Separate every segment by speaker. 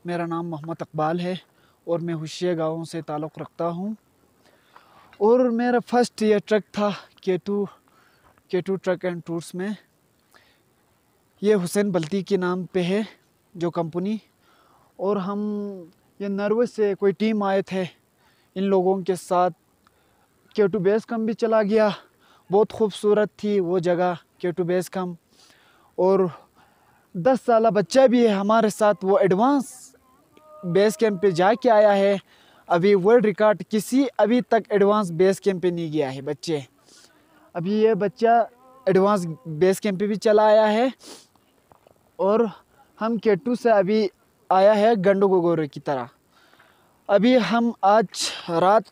Speaker 1: मेरा नाम मोहम्मद इकबाल है और मैं होशिया गाँव से ताल्लुक़ रखता हूँ। और मेरा फर्स्ट ये ट्रक था K2 ट्रक एंड टूर्स में। ये हुसैन बल्ती के नाम पे है जो कंपनी। और हम ये नरवे से कोई टीम आए थे, इन लोगों के साथ K2 बेस कैंप भी चला गया। बहुत खूबसूरत थी वो जगह K2 बेस कैंप। और 10 साल बच्चा भी है हमारे साथ, वो एडवांस बेस कैंप पे जाके आया है। अभी वर्ल्ड रिकॉर्ड किसी अभी तक एडवांस बेस कैंप पे नहीं गया है बच्चे। अभी ये बच्चा एडवांस बेस कैंप पे भी चला आया है। और हम K2 से अभी आया है गंडोगोरो की तरह। अभी हम आज रात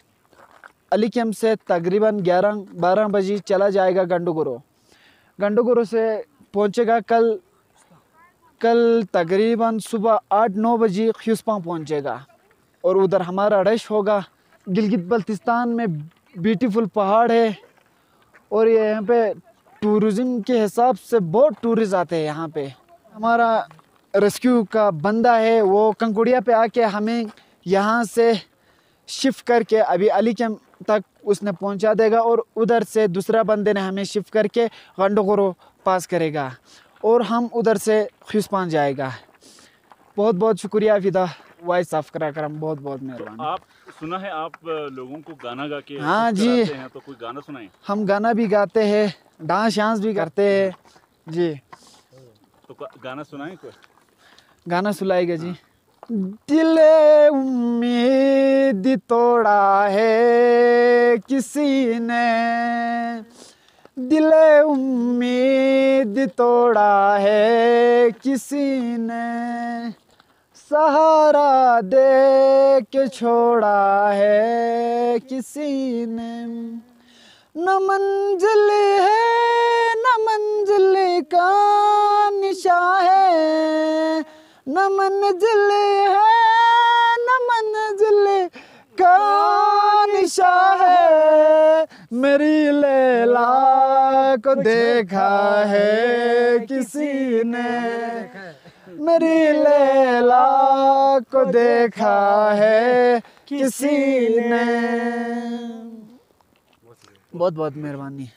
Speaker 1: अली कैंप से तकरीबन 11-12 बजे चला जाएगा गंडोगोरो से पहुंचेगा कल तकरीबन सुबह 8-9 बजे ख्यूस्पां पहुंचेगा। और उधर हमारा रश होगा। गिलगित बल्तिस्तान में ब्यूटीफुल पहाड़ है और ये यहाँ पे टूरिज़्म के हिसाब से बहुत टूरिस्ट आते हैं यहाँ पे। हमारा रेस्क्यू का बंदा है, वो कंकुड़िया पे आके हमें यहाँ से शिफ्ट करके अभी अली कैंप तक उसने पहुँचा देगा। और उधर से दूसरा बंदे ने हमें शिफ्ट करके गंडोगोरो पास करेगा और हम उधर से ख्यूस्पान जाएगा। बहुत बहुत शुक्रिया फिदा वॉइस ऑफ कराकरम, बहुत बहुत मेहरबानी।
Speaker 2: आप सुना है आप लोगों को गाना गा के
Speaker 1: हाँ जी
Speaker 2: हैं, तो कोई गाना सुनाएं।
Speaker 1: हम गाना भी गाते हैं, डांस भी करते हैं जी।
Speaker 2: तो गाना सुनाएं कोई।
Speaker 1: गाना सुनाएगा जी। दिले उम्मीद तोड़ा है किसी ने, दिले उम्मीद तोड़ा है किसी ने, सहारा दे के छोड़ा है किसी ने। न मंजिल है न मंजिल का निशा है, न मंजिल है न मंजिल का निशा है। मेरी लैला को देखा है किसी ने, मेरी लैला को देखा है किसी ने। बहुत बहुत मेहरबानी।